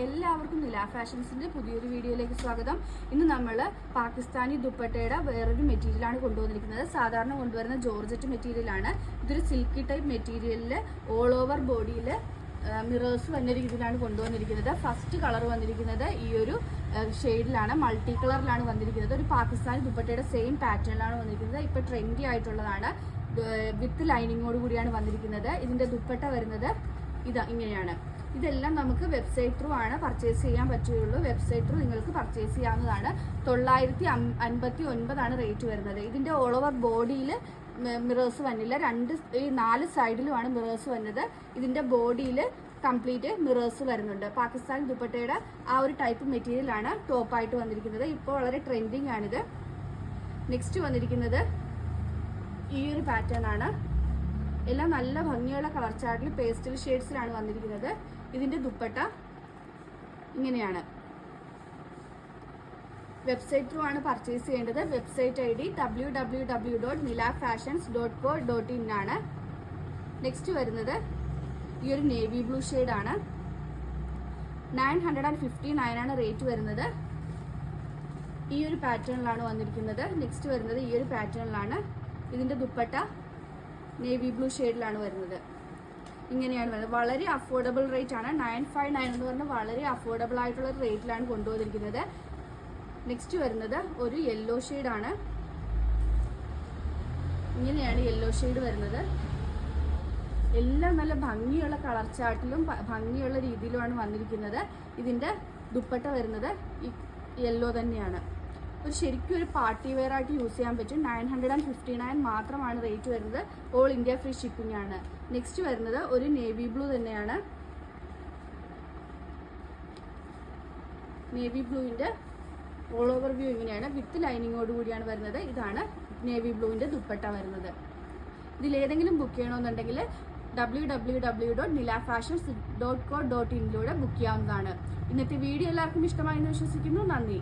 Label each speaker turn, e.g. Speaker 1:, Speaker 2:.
Speaker 1: എല്ലാവർക്കും നില ഫാഷൻസിന്റെ പുതിയൊരു വീഡിയോയിലേക്ക് സ്വാഗതം. ഇന്ന് നമ്മൾ പാകിസ്ഥാനി ദുപ്പട്ടയുടെ വേറൊരു മെറ്റീരിയലാണ് കൊണ്ടുവന്നിരിക്കുന്നത്. സാധാരണ കൊണ്ടുവരുന്ന ജോർജറ്റ് മെറ്റീരിയലാണ്. ഇതൊരു സിൽക്കി ടൈപ്പ് മെറ്റീരിയലിൽ ഓൾ ഓവർ ബോഡിയിൽ മിറേഴ്സ് വന്ന രീതിയിലാണ് കൊണ്ടുവന്നിരിക്കുന്നത്. ഫസ്റ്റ് കളർ വന്നിരിക്കുന്നത് ഈ ഒരു ഷെയ്ഡിലാണ്, മൾട്ടി കളറിലാണ് വന്നിരിക്കുന്നത്. ഒരു പാകിസ്ഥാനി ദുപ്പട്ടയുടെ സെയിം പാറ്റേണിലാണ് വന്നിരിക്കുന്നത്. ഇപ്പോൾ ട്രെൻഡി ആയിട്ടുള്ളതാണ്. വിത്ത് ലൈനിങ്ങോട് കൂടിയാണ് വന്നിരിക്കുന്നത്. ഇതിന്റെ ദുപ്പട്ട വരുന്നത് ഇങ്ങനെയാണ്. ഇതെല്ലാം നമുക്ക് വെബ്സൈറ്റ് ത്രൂ ആണ് പർച്ചേസ് ചെയ്യാൻ പറ്റുകയുള്ളൂ. വെബ്സൈറ്റ് ത്രൂ നിങ്ങൾക്ക് പർച്ചേസ് ചെയ്യാവുന്നതാണ്. 959 റേറ്റ് വരുന്നത്. ഇതിന്റെ ഓൾ ഓവർ ബോഡിയിൽ മിറേഴ്സ് വന്നില്ല. 4 സൈഡിലുമാണ് മിറേഴ്സ് വന്നത്. ഇതിന്റെ ബോഡിയിൽ കംപ്ലീറ്റ് മിറേഴ്സ് വരുന്നുണ്ട്. പാകിസ്ഥാൻ ദുപ്പട്ടയുടെ ആ ഒരു ടൈപ്പ് മെറ്റീരിയലാണ് ടോപ്പായിട്ട് വന്നിരിക്കുന്നത്. ഇപ്പോൾ വളരെ ട്രെൻഡിങ് ആണിത്. നെക്സ്റ്റ് വന്നിരിക്കുന്നത് ഈ ഒരു പാറ്റേൺ ആണ്. എല്ലാം നല്ല ഭംഗിയുള്ള കളർ ചാർട്ടിൽ പേസ്റ്റൽ ഷെയ്ഡ്സിലാണ് വന്നിരിക്കുന്നത്. ഇതിന്റെ ദുപ്പട്ട ഇങ്ങനെയാണ്. വെബ്സൈറ്റ് ത്രൂ ആണ് പർച്ചേസ് ചെയ്യേണ്ടത്. വെബ്സൈറ്റ് ID www.nilafashions.co.in ആണ്. നെക്സ്റ്റ് വരുന്നത് ഈ ഒരു നേവി ബ്ലൂ ഷെയ്ഡാണ്. 959 ആണ് റേറ്റ് വരുന്നത്. ഈ ഒരു പാറ്റേണിലാണ് വന്നിരിക്കുന്നത്. നെക്സ്റ്റ് വരുന്നത് ഈ ഒരു പാറ്റേണിലാണ്. ഇതിന്റെ ദുപ്പട്ട നേവി ബ്ലൂ ഷെയ്ഡിലാണ് വരുന്നത്. ഇങ്ങനെയാണ് വരുന്നത്. വളരെ അഫോർഡബിൾ റേറ്റ് ആണ്. 959 എന്ന് പറഞ്ഞാൽ വളരെ അഫോർഡബിൾ ആയിട്ടുള്ള റേറ്റിലാണ് കൊണ്ടുവന്നിരിക്കുന്നത്. നെക്സ്റ്റ് വരുന്നത് ഒരു യെല്ലോ ഷെയ്ഡാണ്. ഇങ്ങനെയാണ് യെല്ലോ ഷെയ്ഡ് വരുന്നത്. എല്ലാം നല്ല ഭംഗിയുള്ള കളർ ചാർട്ടിലും ഭംഗിയുള്ള രീതിയിലുമാണ് വന്നിരിക്കുന്നത്. ഇതിന്റെ ദുപ്പട്ട വരുന്നത് ഈ യെല്ലോ തന്നെയാണ്. ശരിക്കും ഒരു പാർട്ടി വെയർ ആയിട്ട് യൂസ് ചെയ്യാൻ പറ്റും. 959 മാത്രമാണ് റേറ്റ് വരുന്നത്. ഓൾ ഇന്ത്യ ഫ്രീ ഷിപ്പിംഗ് ആണ്. നെക്സ്റ്റ് വരുന്നത് ഒരു നേവി ബ്ലൂ തന്നെയാണ്. നേവി ബ്ലൂവിന്റെ ഓൾ ഓവർ വ്യൂ ഇങ്ങനെയാണ്. വിത്ത് ലൈനിങ്ങോട് കൂടിയാണ് വരുന്നത്. ഇതാണ് നേവി ബ്ലൂവിന്റെ ദുപ്പട്ട വരുന്നത്. ഇതിലേതെങ്കിലും ബുക്ക് ചെയ്യണമെന്നുണ്ടെങ്കിൽ www.nilafashions.co.in ബുക്ക് ചെയ്യാവുന്നതാണ്. ഇന്നത്തെ വീഡിയോ എല്ലാവർക്കും ഇഷ്ടമായി എന്ന് വിശ്വസിക്കുന്നു. നന്ദി.